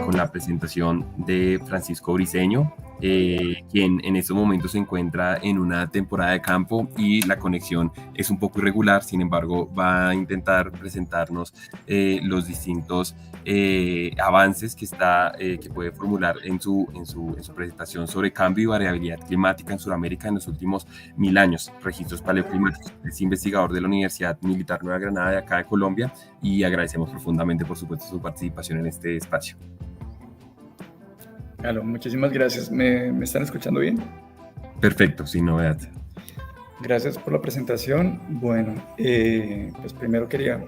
Con la presentación de Francisco Briceño, quien en estos momentos se encuentra en una temporada de campo y la conexión es un poco irregular. Sin embargo, va a intentar presentarnos los distintos avances que puede formular en su presentación sobre cambio y variabilidad climática en Sudamérica en los últimos 1000 años, registros paleoclimáticos. Es investigador de la Universidad Militar Nueva Granada de acá de Colombia y agradecemos profundamente, por supuesto, su participación en este espacio. Aló, muchísimas gracias. ¿Me están escuchando bien? Perfecto, sin novedad. Gracias por la presentación. Bueno, pues primero quería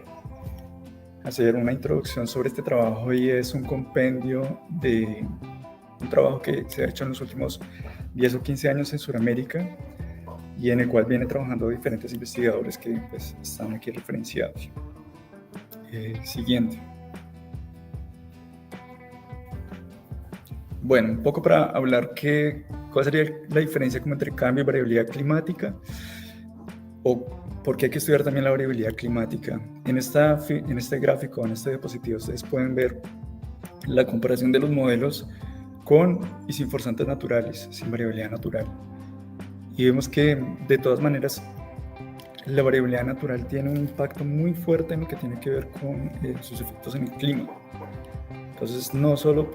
hacer una introducción sobre este trabajo, y es un compendio de un trabajo que se ha hecho en los últimos 10 o 15 años en Sudamérica y en el cual vienen trabajando diferentes investigadores que pues, están aquí referenciados. Siguiente. Bueno, un poco para hablar cuál sería la diferencia como entre cambio y variabilidad climática, o por qué hay que estudiar también la variabilidad climática. En este gráfico, en este diapositiva, ustedes pueden ver la comparación de los modelos con y sin forzantes naturales, sin variabilidad natural. Y vemos que de todas maneras la variabilidad natural tiene un impacto muy fuerte en lo que tiene que ver con sus efectos en el clima. Entonces no solo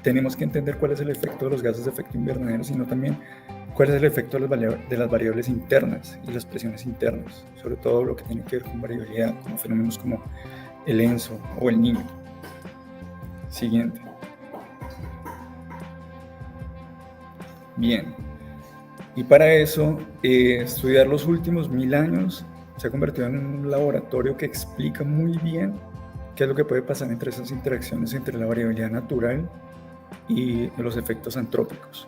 tenemos que entender cuál es el efecto de los gases de efecto invernadero, sino también cuál es el efecto de las variables internas y las presiones internas, sobre todo lo que tiene que ver con variabilidad, como fenómenos como el ENSO o el Niño. Siguiente. Bien, y para eso, estudiar los últimos 1000 años se ha convertido en un laboratorio que explica muy bien qué es lo que puede pasar entre esas interacciones entre la variabilidad natural y los efectos antrópicos.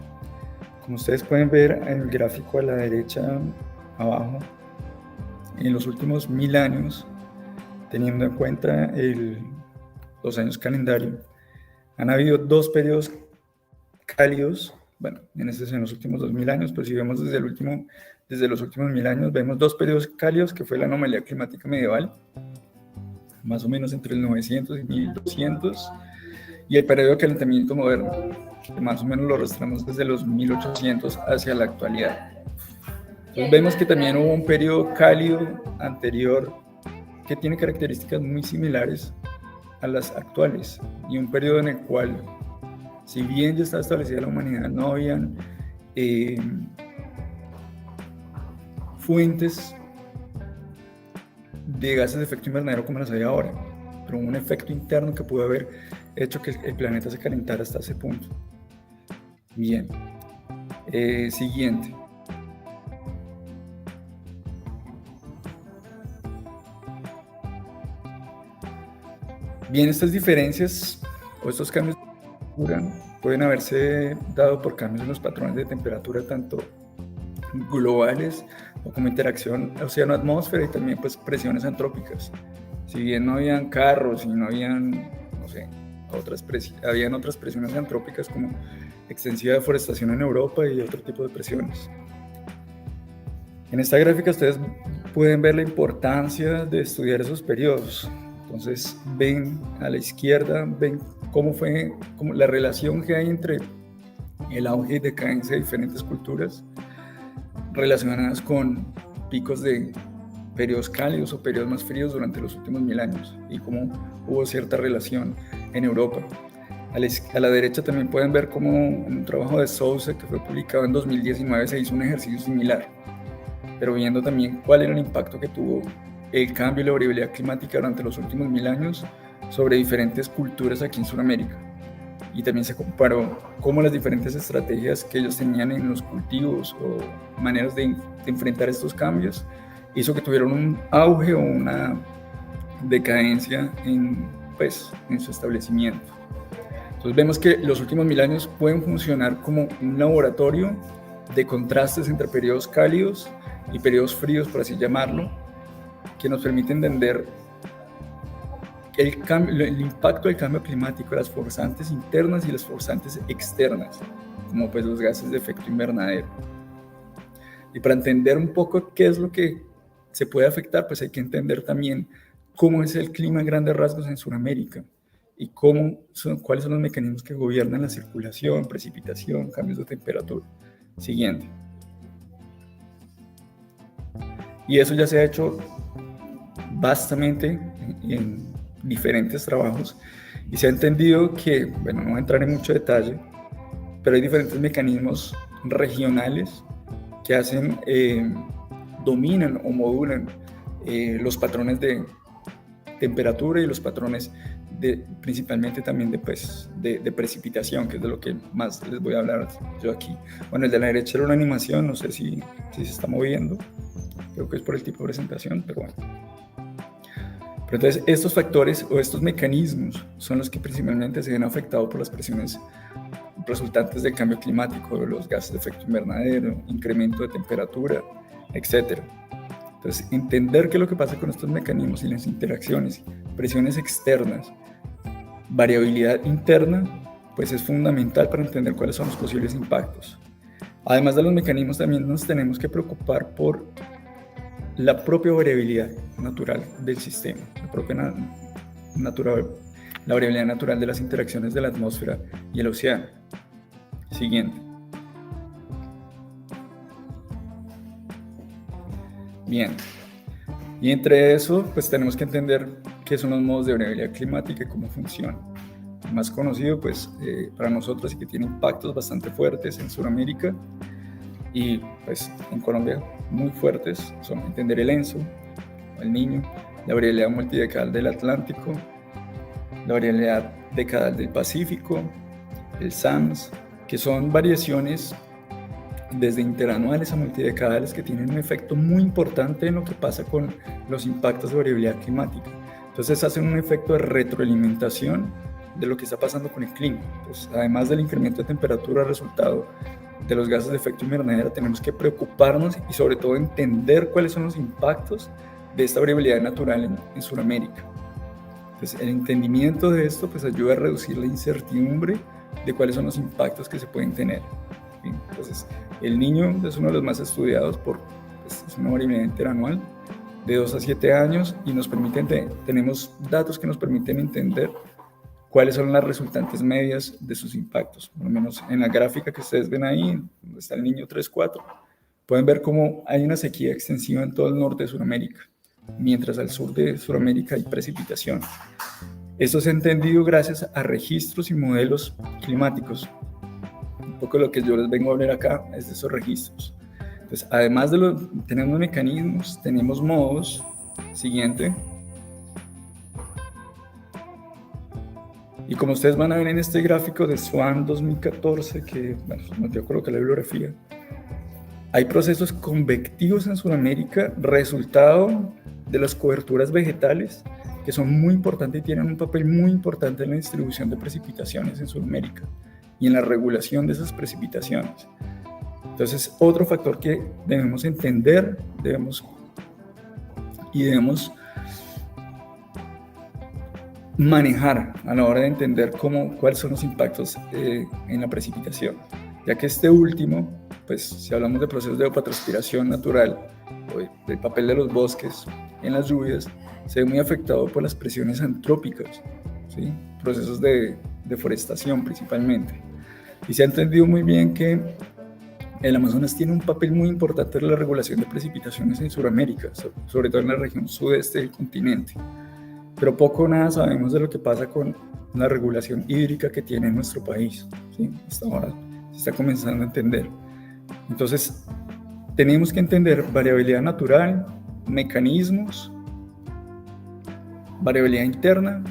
Como ustedes pueden ver en el gráfico a la derecha abajo, en los últimos 1000 años, teniendo en cuenta los años calendario, han habido 2 periodos cálidos. Bueno, en los últimos 2000 años, pues si vemos desde los últimos 1000 años, vemos 2 periodos cálidos, que fue la anomalía climática medieval, más o menos entre el 900 y 1200, y el periodo de calentamiento moderno, que más o menos lo arrastramos desde los 1800 hacia la actualidad. Entonces vemos que también hubo un periodo cálido anterior que tiene características muy similares a las actuales, y un periodo en el cual, si bien ya estaba establecida la humanidad, no habían fuentes de gases de efecto invernadero como las hay ahora, pero un efecto interno que pudo haber hecho que el planeta se calentara hasta ese punto. Bien, siguiente. Bien, estas diferencias o estos cambios de temperatura pueden haberse dado por cambios en los patrones de temperatura, tanto globales o como interacción océano-atmósfera, y también pues presiones antrópicas. Si bien no habían carros y no habían, no sé, habían otras presiones antrópicas como extensiva deforestación en Europa y otro tipo de presiones. En esta gráfica ustedes pueden ver la importancia de estudiar esos periodos. Entonces ven a la izquierda, ven cómo la relación que hay entre el auge y decadencia de diferentes culturas relacionadas con picos de periodos cálidos o periodos más fríos durante los últimos 1000 años, y cómo hubo cierta relación en Europa. A la derecha también pueden ver cómo en un trabajo de Sousa que fue publicado en 2019 se hizo un ejercicio similar, pero viendo también cuál era el impacto que tuvo el cambio y la variabilidad climática durante los últimos 1000 años sobre diferentes culturas aquí en Sudamérica. Y también se comparó cómo las diferentes estrategias que ellos tenían en los cultivos o maneras de enfrentar estos cambios hizo que tuvieron un auge o una decadencia en su establecimiento. Entonces vemos que los últimos 1000 años pueden funcionar como un laboratorio de contrastes entre periodos cálidos y periodos fríos, por así llamarlo, que nos permite entender el impacto del cambio climático, las forzantes internas y las forzantes externas, como pues los gases de efecto invernadero. Y para entender un poco qué es lo que se puede afectar, pues hay que entender también cómo es el clima en grandes rasgos en Sudamérica y cuáles son los mecanismos que gobiernan la circulación, precipitación, cambios de temperatura. Siguiente. Y eso ya se ha hecho vastamente en diferentes trabajos y se ha entendido que, bueno, no voy a entrar en mucho detalle, pero hay diferentes mecanismos regionales que dominan o modulan los patrones de temperatura y los patrones principalmente también de precipitación, que es de lo que más les voy a hablar yo aquí. Bueno, el de la derecha era una animación, no sé si se está moviendo, creo que es por el tipo de presentación, pero bueno. Pero entonces estos factores o estos mecanismos son los que principalmente se ven afectados por las presiones resultantes del cambio climático, los gases de efecto invernadero, incremento de temperatura, etc. Entonces, entender qué es lo que pasa con estos mecanismos y las interacciones, presiones externas, variabilidad interna, pues es fundamental para entender cuáles son los posibles impactos. Además de los mecanismos, también nos tenemos que preocupar por la propia variabilidad natural del sistema, la variabilidad natural de las interacciones de la atmósfera y el océano. Siguiente. Bien. Y entre eso, pues tenemos que entender qué son los modos de variabilidad climática y cómo funcionan. El más conocido, pues, para nosotros y que tiene impactos bastante fuertes en Sudamérica y, pues, en Colombia muy fuertes, son entender el ENSO, el Niño, la variabilidad multidecadal del Atlántico, la variabilidad decadal del Pacífico, el SAMS, que son variaciones desde interanuales a multidecadales que tienen un efecto muy importante en lo que pasa con los impactos de variabilidad climática. Entonces hacen un efecto de retroalimentación de lo que está pasando con el clima. Pues, además del incremento de temperatura resultado de los gases de efecto invernadero, tenemos que preocuparnos y sobre todo entender cuáles son los impactos de esta variabilidad natural en Sudamérica. Entonces el entendimiento de esto pues ayuda a reducir la incertidumbre de cuáles son los impactos que se pueden tener. Entonces, el Niño es uno de los más estudiados es una variabilidad interanual de 2 a 7 años y tenemos datos que nos permiten entender cuáles son las resultantes medias de sus impactos. Por lo menos en la gráfica que ustedes ven ahí, donde está el Niño 3-4, pueden ver cómo hay una sequía extensiva en todo el norte de Sudamérica, mientras al sur de Sudamérica hay precipitación. Esto se ha entendido gracias a registros y modelos climáticos. Un poco lo que yo les vengo a hablar acá es de esos registros. Entonces, además tenemos mecanismos, tenemos modos. Siguiente. Y como ustedes van a ver en este gráfico de SWAN 2014, que nos dio a colocar la bibliografía, hay procesos convectivos en Sudamérica, resultado de las coberturas vegetales, que son muy importantes y tienen un papel muy importante en la distribución de precipitaciones en Sudamérica y en la regulación de esas precipitaciones. Entonces, otro factor que debemos entender, debemos manejar a la hora de entender cuáles son los impactos en la precipitación, ya que este último, pues si hablamos de procesos de evapotranspiración natural o del papel de los bosques en las lluvias, se ve muy afectado por las presiones antrópicas, ¿sí? Procesos de deforestación principalmente. Y se ha entendido muy bien que el Amazonas tiene un papel muy importante en la regulación de precipitaciones en Sudamérica, sobre todo en la región sudeste del continente. Pero poco o nada sabemos de lo que pasa con la regulación hídrica que tiene nuestro país, ¿sí? Hasta ahora se está comenzando a entender. Entonces, tenemos que entender variabilidad natural, mecanismos, variabilidad interna,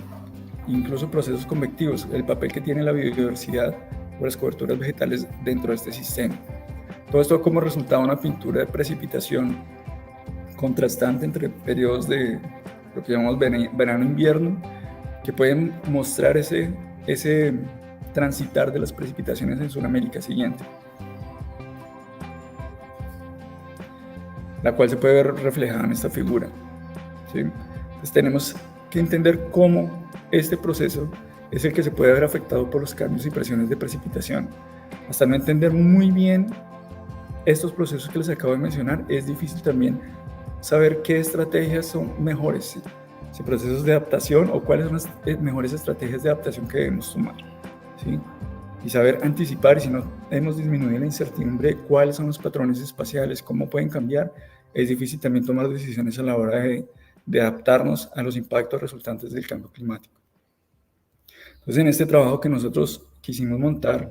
incluso procesos convectivos, el papel que tiene la biodiversidad o las coberturas vegetales dentro de este sistema. Todo esto como resultado de una pintura de precipitación contrastante entre periodos de lo que llamamos verano-invierno, que pueden mostrar ese transitar de las precipitaciones en Sudamérica. Siguiente, la cual se puede ver reflejada en esta figura, ¿sí? Entonces tenemos que entender cómo este proceso es el que se puede ver afectado por los cambios y presiones de precipitación. hasta no entender muy bien estos procesos que les acabo de mencionar, es difícil también saber qué estrategias son mejores, si procesos de adaptación o cuáles son las mejores estrategias de adaptación que debemos tomar, ¿sí? Y saber anticipar, y si no hemos disminuido la incertidumbre de cuáles son los patrones espaciales, cómo pueden cambiar, es difícil también tomar decisiones a la hora de adaptarnos a los impactos resultantes del cambio climático. Entonces, en este trabajo que nosotros quisimos montar,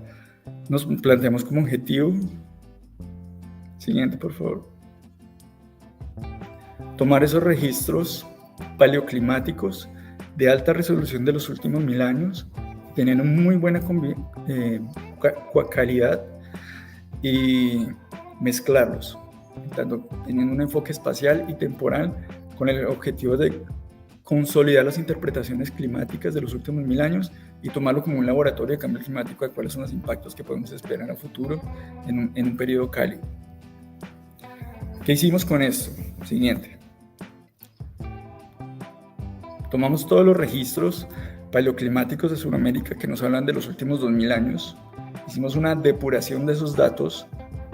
nos planteamos como objetivo, siguiente por favor, tomar esos registros paleoclimáticos de alta resolución de los últimos 1000 años, teniendo muy buena calidad, y mezclarlos, tanto teniendo un enfoque espacial y temporal con el objetivo de consolidar las interpretaciones climáticas de los últimos 1000 años y tomarlo como un laboratorio de cambio climático de cuáles son los impactos que podemos esperar a futuro en un periodo cálido. ¿Qué hicimos con esto? Siguiente. Tomamos todos los registros paleoclimáticos de Sudamérica que nos hablan de los últimos 2000 años, hicimos una depuración de esos datos,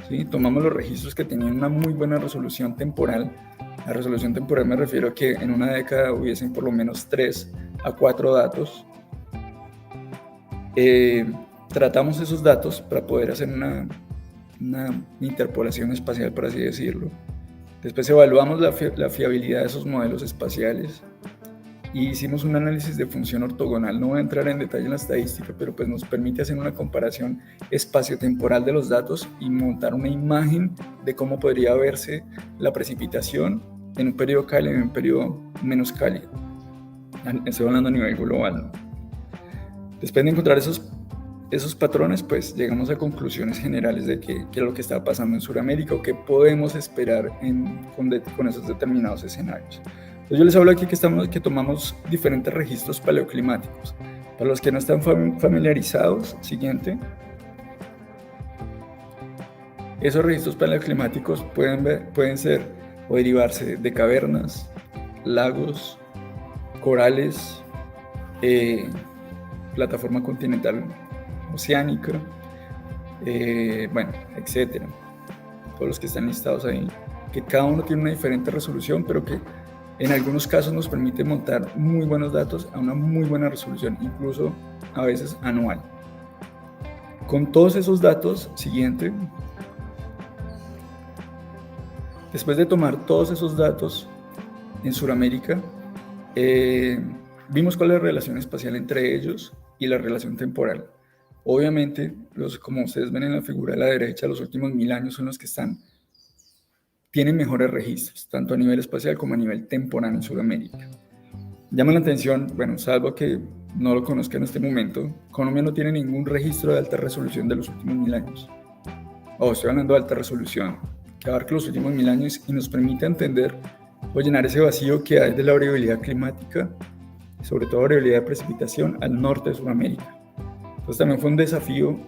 ¿sí? Tomamos los registros que tenían una muy buena resolución temporal. La resolución temporal me refiero a que en una década hubiesen por lo menos 3 a 4 datos. Tratamos esos datos para poder hacer una interpolación espacial, por así decirlo. Después evaluamos la fiabilidad de esos modelos espaciales y hicimos un análisis de función ortogonal. No voy a entrar en detalle en la estadística, pero pues nos permite hacer una comparación espaciotemporal de los datos y montar una imagen de cómo podría verse la precipitación en un periodo cálido y en un periodo menos cálido. Estoy hablando a nivel global, ¿no? Después de encontrar esos patrones, pues llegamos a conclusiones generales de qué es lo que está pasando en Sudamérica o qué podemos esperar con esos determinados escenarios. Entonces yo les hablo aquí que tomamos diferentes registros paleoclimáticos. Para los que no están familiarizados, siguiente. Esos registros paleoclimáticos pueden ser o derivarse de cavernas, lagos, corales, plataforma continental oceánica, etcétera. Todos los que están listados ahí, que cada uno tiene una diferente resolución, pero que en algunos casos nos permite montar muy buenos datos a una muy buena resolución, incluso a veces anual. Con todos esos datos, siguiente. Después de tomar todos esos datos en Sudamérica, vimos cuál es la relación espacial entre ellos y la relación temporal. Obviamente, como ustedes ven en la figura a la derecha, los últimos 1000 años son los que tienen mejores registros, tanto a nivel espacial como a nivel temporal en Sudamérica. Llama la atención, salvo que no lo conozca en este momento, Colombia no tiene ningún registro de alta resolución de los últimos 1000 años. Estoy hablando de alta resolución, que abarca los últimos 1000 años y nos permite entender o llenar ese vacío que hay de la variabilidad climática, sobre todo variabilidad de precipitación al norte de Sudamérica. Entonces también fue un desafío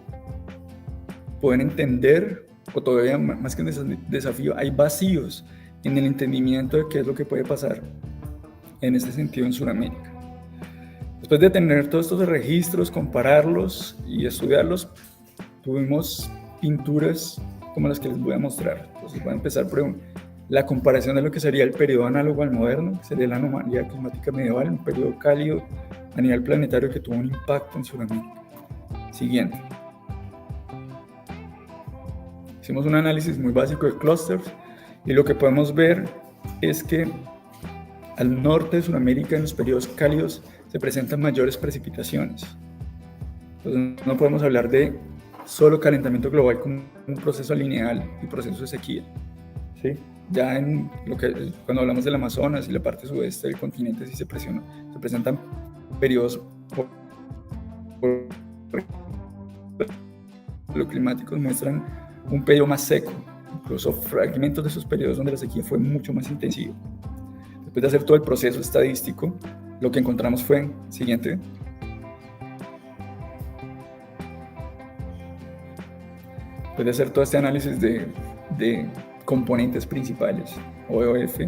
poder entender, o todavía más que un desafío, hay vacíos en el entendimiento de qué es lo que puede pasar en este sentido en Sudamérica. Después de tener todos estos registros, compararlos y estudiarlos, tuvimos pinturas como las que les voy a mostrar. Entonces voy a empezar por la comparación de lo que sería el periodo análogo al moderno, que sería la anomalía climática medieval, un periodo cálido a nivel planetario que tuvo un impacto en Sudamérica. Siguiente. Hicimos un análisis muy básico de clústeres y lo que podemos ver es que al norte de Sudamérica en los periodos cálidos se presentan mayores precipitaciones. Entonces no podemos hablar de solo calentamiento global como un proceso lineal y proceso de sequía, ¿sí? Ya cuando hablamos del Amazonas y la parte sudeste del continente sí se presentan periodos los climáticos muestran un periodo más seco, incluso fragmentos de esos periodos donde la sequía fue mucho más intensiva. Después de hacer todo el proceso estadístico, lo que encontramos fue, siguiente, después de hacer todo este análisis de componentes principales, OEOF,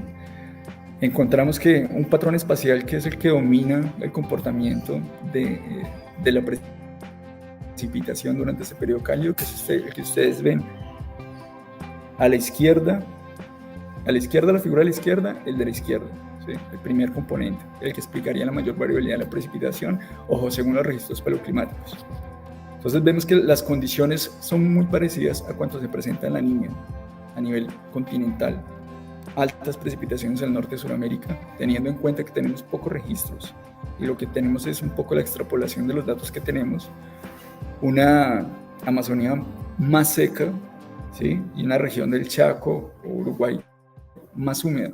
encontramos que un patrón espacial que es el que domina el comportamiento de la precipitación durante este periodo cálido, que es el que ustedes ven a la izquierda, la figura de la izquierda, el de la izquierda, ¿sí? El primer componente, el que explicaría la mayor variabilidad de la precipitación, ojo, según los registros paleoclimáticos. Entonces vemos que las condiciones son muy parecidas a cuanto se presenta en la Niña a nivel continental. Altas precipitaciones al norte de Sudamérica, teniendo en cuenta que tenemos pocos registros y lo que tenemos es un poco la extrapolación de los datos que tenemos, una Amazonía más seca, ¿sí? Y una región del Chaco o Uruguay más húmeda.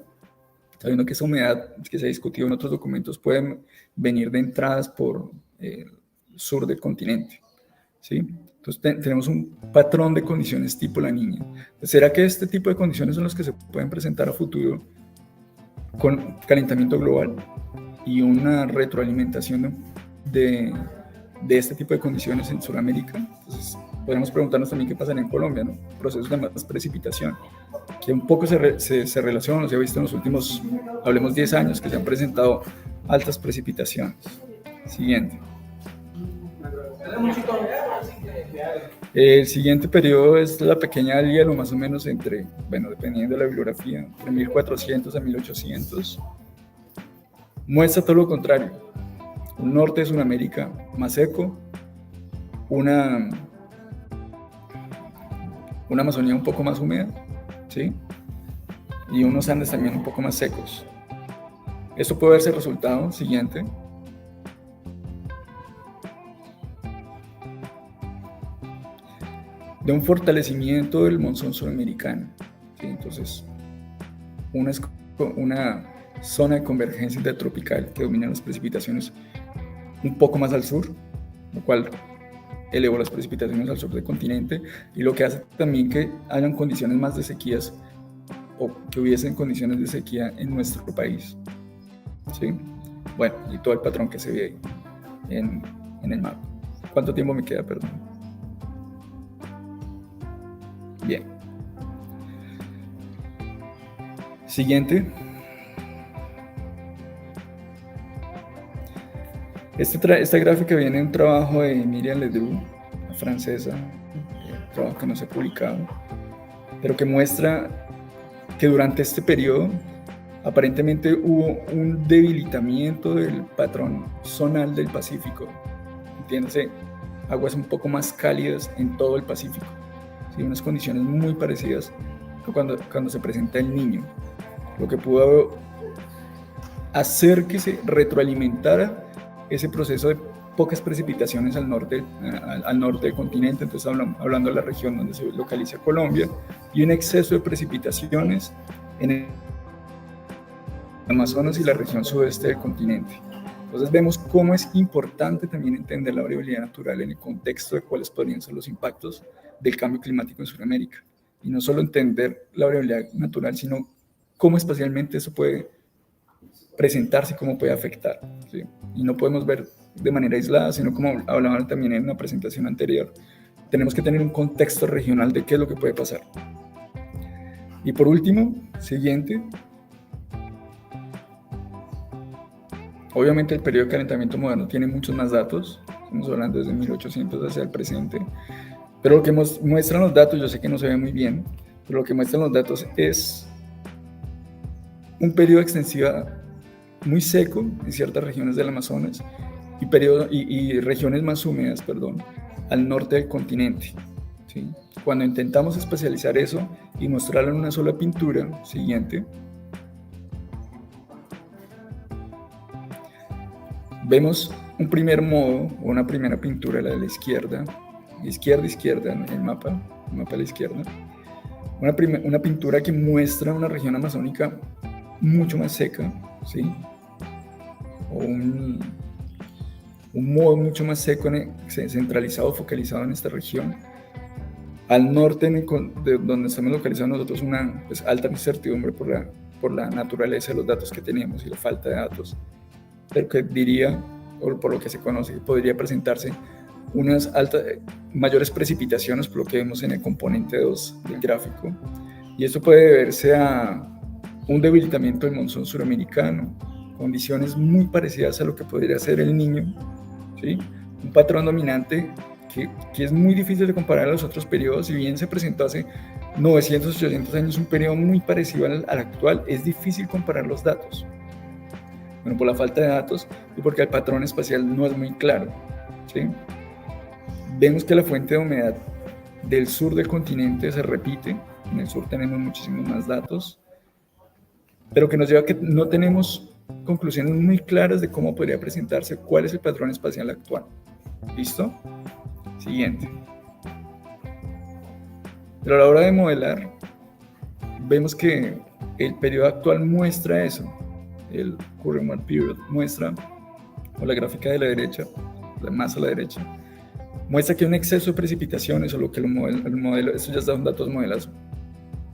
Sabiendo que esa humedad que se ha discutido en otros documentos puede venir de entradas por el sur del continente, ¿sí? Entonces tenemos un patrón de condiciones tipo la Niña. ¿Será que este tipo de condiciones son las que se pueden presentar a futuro con calentamiento global y una retroalimentación de este tipo de condiciones en Sudamérica? Entonces podemos preguntarnos también qué pasaría en Colombia, ¿no? Procesos de más precipitación, que un poco se relacionan, se ha visto en los últimos, hablemos 10 años, que se han presentado altas precipitaciones. Siguiente. El siguiente periodo es la pequeña edad del hielo, más o menos entre, bueno, dependiendo de la bibliografía, entre 1400 a 1800. Muestra todo lo contrario. Un norte de Sudamérica más seco, una Amazonía un poco más húmeda, ¿sí? Y unos Andes también un poco más secos. Esto puede verse el resultado siguiente. De un fortalecimiento del monzón sudamericano, ¿sí? Entonces, una zona de convergencia intertropical que domina las precipitaciones un poco más al sur, lo cual elevó las precipitaciones al sur del continente y lo que hace también que hayan condiciones más de sequías o que hubiesen condiciones de sequía en nuestro país, ¿sí? Bueno, y todo el patrón que se ve ahí en el mapa. ¿Cuánto tiempo me queda? Perdón. Bien. Siguiente. Esta gráfica viene de un trabajo de Myriam Ledru, francesa, un trabajo que no se ha publicado, pero que muestra que durante este periodo aparentemente hubo un debilitamiento del patrón zonal del Pacífico. Entiéndase, aguas un poco más cálidas en todo el Pacífico, ¿sí? Unas condiciones muy parecidas a cuando se presenta el Niño, lo que pudo hacer que se retroalimentara ese proceso de pocas precipitaciones al norte del continente, entonces hablando de la región donde se localiza Colombia, y un exceso de precipitaciones en el Amazonas y la región sudeste del continente. Entonces vemos cómo es importante también entender la variabilidad natural en el contexto de cuáles podrían ser los impactos del cambio climático en Sudamérica. Y no solo entender la variabilidad natural, sino cómo espacialmente eso puede presentarse y cómo puede afectar, ¿sí? Y no podemos ver de manera aislada, sino como hablaban también en una presentación anterior, tenemos que tener un contexto regional de qué es lo que puede pasar. Y por último, siguiente. Obviamente el periodo de calentamiento moderno tiene muchos más datos, estamos hablando desde 1800 hacia el presente, pero lo que muestran los datos, yo sé que no se ve muy bien, pero lo que muestran los datos es un periodo extensivo muy seco en ciertas regiones del Amazonas y regiones más húmedas, al norte del continente, ¿sí? Cuando intentamos especializar eso y mostrarlo en una sola pintura, siguiente, vemos un primer modo, o una primera pintura, la de la izquierda en el mapa a la izquierda, una pintura que muestra una región amazónica mucho más seca, ¿sí? O un modo mucho más seco, centralizado, focalizado en esta región. Al norte, de donde estamos localizados nosotros, una alta incertidumbre por la naturaleza de los datos que tenemos y la falta de datos, pero que diría, o por lo que se conoce, que podría presentarse unas mayores precipitaciones, por lo que vemos en el componente 2 del gráfico, y esto puede deberse a un debilitamiento del monzón suramericano, condiciones muy parecidas a lo que podría ser el Niño, ¿sí? Un patrón dominante que es muy difícil de comparar a los otros periodos. Si bien se presentó hace 900, 800 años un periodo muy parecido al actual, es difícil comparar los datos. Bueno, por la falta de datos y porque el patrón espacial no es muy claro, ¿sí? Vemos que la fuente de humedad del sur del continente se repite. En el sur tenemos muchísimos más datos, pero que nos lleva a que no tenemos conclusiones muy claras de cómo podría presentarse, cuál es el patrón espacial actual. ¿Listo? Siguiente. Pero a la hora de modelar, vemos que el periodo actual muestra eso. El current one period muestra, o la gráfica de la derecha, más a la derecha, muestra que hay un exceso de precipitaciones, o lo que el modelo, estos ya son datos modelados,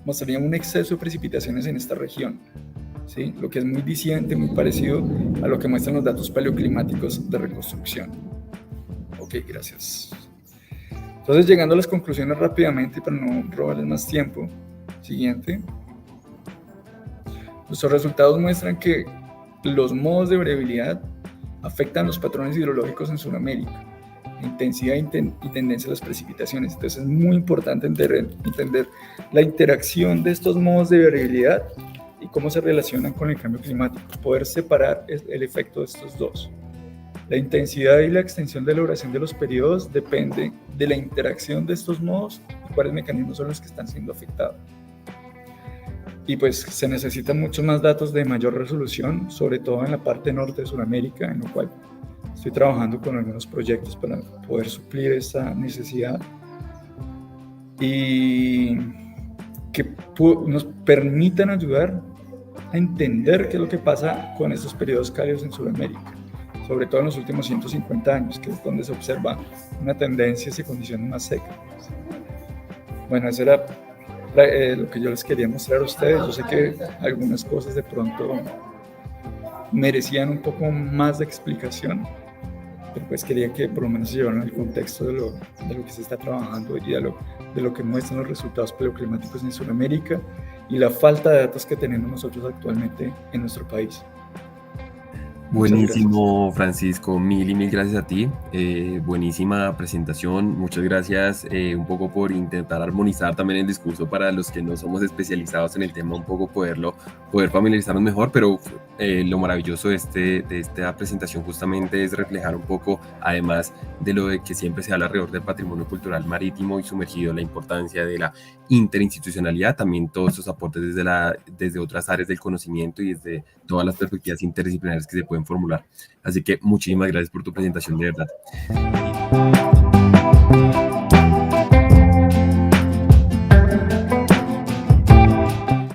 mostraría un exceso de precipitaciones en esta región, ¿sí? Lo que es muy disidente, muy parecido a lo que muestran los datos paleoclimáticos de reconstrucción. Ok, gracias. Entonces, llegando a las conclusiones rápidamente para no robarles más tiempo, siguiente. Nuestros resultados muestran que los modos de variabilidad afectan los patrones hidrológicos en Sudamérica, la intensidad y tendencia de las precipitaciones. Entonces es muy importante entender la interacción de estos modos de variabilidad y cómo se relacionan con el cambio climático, poder separar el efecto de estos dos. La intensidad y la extensión de la duración de los periodos depende de la interacción de estos modos y cuáles mecanismos son los que están siendo afectados. Y pues se necesitan muchos más datos de mayor resolución, sobre todo en la parte norte de Sudamérica, en lo cual estoy trabajando con algunos proyectos para poder suplir esa necesidad y que nos permitan ayudar a entender qué es lo que pasa con estos periodos cálidos en Sudamérica, sobre todo en los últimos 150 años, que es donde se observa una tendencia hacia condiciones más secas. Bueno, eso era lo que yo les quería mostrar a ustedes. Yo sé que algunas cosas de pronto merecían un poco más de explicación, pero pues quería que por lo menos se llevaran el contexto de lo que se está trabajando y de lo que muestran los resultados paleoclimáticos en Sudamérica y la falta de datos que tenemos nosotros actualmente en nuestro país. Buenísimo, Francisco, mil y mil gracias a ti. Buenísima presentación. Muchas gracias un poco por intentar armonizar también el discurso para los que no somos especializados en el tema, un poco poder familiarizarnos mejor, pero lo maravilloso de esta presentación justamente es reflejar un poco, además de lo de que siempre se habla alrededor del patrimonio cultural marítimo y sumergido, la importancia de la interinstitucionalidad, también todos estos aportes desde otras áreas del conocimiento y desde todas las perspectivas interdisciplinarias que se pueden formular. Así que muchísimas gracias por tu presentación, de verdad.